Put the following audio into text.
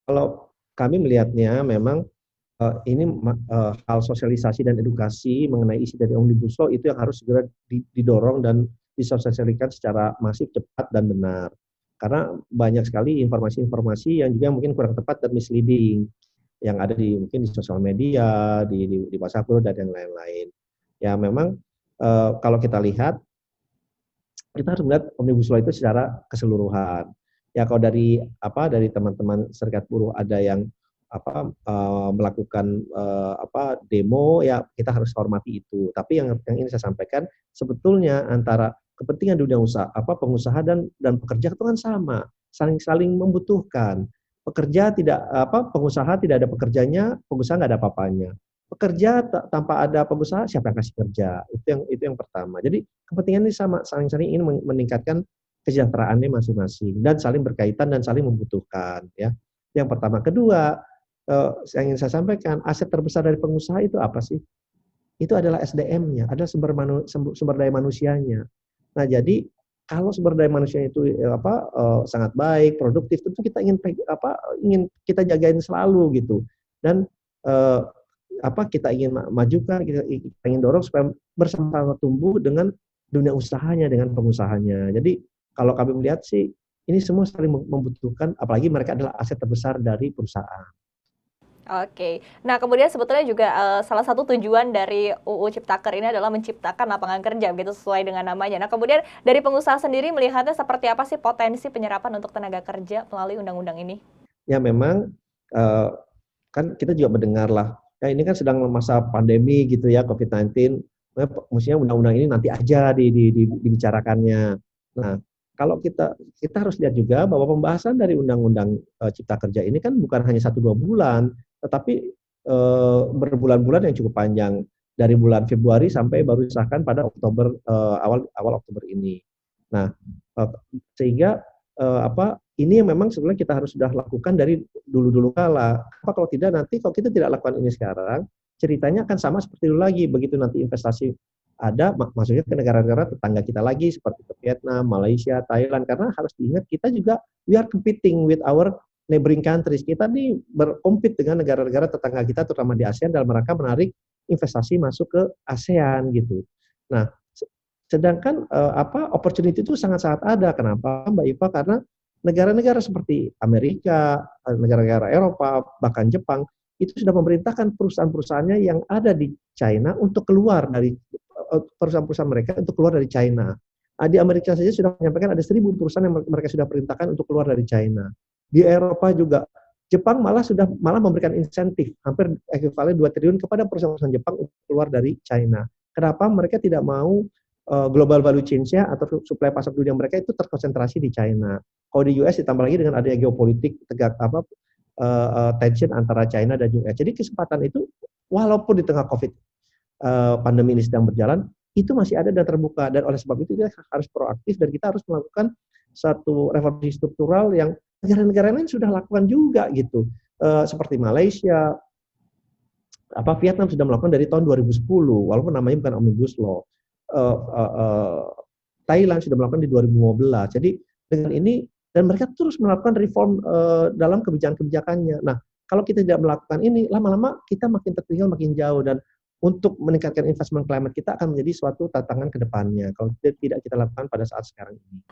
Kalau kami melihatnya memang ini hal sosialisasi dan edukasi mengenai isi dari Omnibus Law itu yang harus segera didorong dan disosialisasikan secara masif, cepat, dan benar. Karena banyak sekali informasi-informasi yang juga mungkin kurang tepat dan misleading yang ada mungkin di sosial media, di WhatsApp group dan yang lain-lain. Ya memang kalau kita lihat kita harus melihat Omnibus Law itu secara keseluruhan. Ya kalau dari teman-teman serikat buruh ada yang melakukan demo, ya kita harus hormati itu. Tapi yang ini saya sampaikan sebetulnya antara kepentingan dunia usaha pengusaha dan pekerja itu kan sama, saling membutuhkan. Pengusaha tidak ada pekerjanya, pengusaha nggak ada apa-apanya. Pekerja tanpa ada pengusaha, siapa yang kasih kerja? Itu yang pertama. Jadi kepentingan ini sama, saling-saling ingin meningkatkan kesejahteraannya masing-masing dan saling berkaitan dan saling membutuhkan, ya. Yang pertama. Kedua, yang ingin saya sampaikan, aset terbesar dari pengusaha itu apa sih? Itu adalah SDM-nya, adalah sumber daya manusianya. Nah, jadi kalau sumber daya manusia itu sangat baik, produktif, tentu kita ingin kita jagain selalu gitu. Dan kita ingin majukan, kita ingin dorong supaya bersama-sama tumbuh dengan dunia usahanya, dengan pengusahanya. Jadi kalau kami melihat sih ini semua saling membutuhkan, apalagi mereka adalah aset terbesar dari perusahaan. Oke. Nah, kemudian sebetulnya juga salah satu tujuan dari UU Ciptaker ini adalah menciptakan lapangan kerja begitu sesuai dengan namanya. Nah, kemudian dari pengusaha sendiri melihatnya seperti apa sih potensi penyerapan untuk tenaga kerja melalui undang-undang ini? Ya memang kan kita juga mendengar lah, ya ini kan sedang masa pandemi gitu ya, COVID-19, mestinya undang-undang ini nanti aja dibicarakannya. Nah, kalau kita harus lihat juga bahwa pembahasan dari undang-undang Cipta Kerja ini kan bukan hanya 1-2 bulan, tetapi berbulan-bulan yang cukup panjang, dari bulan Februari sampai baru disahkan pada Oktober, awal Oktober ini. Nah, sehingga ini yang memang sebenarnya kita harus sudah lakukan dari dulu kala. Kalau tidak nanti kalau kita tidak lakukan ini sekarang, ceritanya akan sama seperti dulu lagi. Begitu nanti investasi ada, maksudnya ke negara-negara tetangga kita lagi seperti ke Vietnam, Malaysia, Thailand. Karena harus diingat kita juga we are competing with our neighboring countries. Kita nih berkompet dengan negara-negara tetangga kita terutama di ASEAN dalam rangka menarik investasi masuk ke ASEAN gitu. Nah, sedangkan opportunity itu sangat-sangat ada. Kenapa, Mbak Iva? Karena negara-negara seperti Amerika, negara-negara Eropa, bahkan Jepang, itu sudah memerintahkan perusahaan-perusahaannya yang ada di China untuk keluar dari perusahaan-perusahaan mereka untuk keluar dari China. Di Amerika saja sudah menyampaikan ada 1.000 perusahaan yang mereka sudah perintahkan untuk keluar dari China. Di Eropa juga, Jepang malah memberikan insentif hampir ekuivalen 2 triliun kepada perusahaan-perusahaan Jepang untuk keluar dari China. Kenapa mereka tidak mau global value chain-nya atau suplai pasar dunia mereka itu terkonsentrasi di China. Kalau di US ditambah lagi dengan adanya geopolitik tension antara China dan US. Jadi kesempatan itu walaupun di tengah COVID pandemi ini sedang berjalan, itu masih ada dan terbuka. Dan oleh sebab itu kita harus proaktif dan kita harus melakukan satu reformasi struktural yang negara-negara lain sudah lakukan juga gitu. Seperti Malaysia, Vietnam sudah melakukan dari tahun 2010, walaupun namanya bukan Omnibus Law. Thailand sudah melakukan di 2015. Jadi dengan ini dan mereka terus melakukan reform dalam kebijakan-kebijakannya. Nah, kalau kita tidak melakukan ini, lama-lama kita makin tertinggal, makin jauh dan untuk meningkatkan investment climate kita akan menjadi suatu tantangan ke depannya kalau tidak kita lakukan pada saat sekarang ini.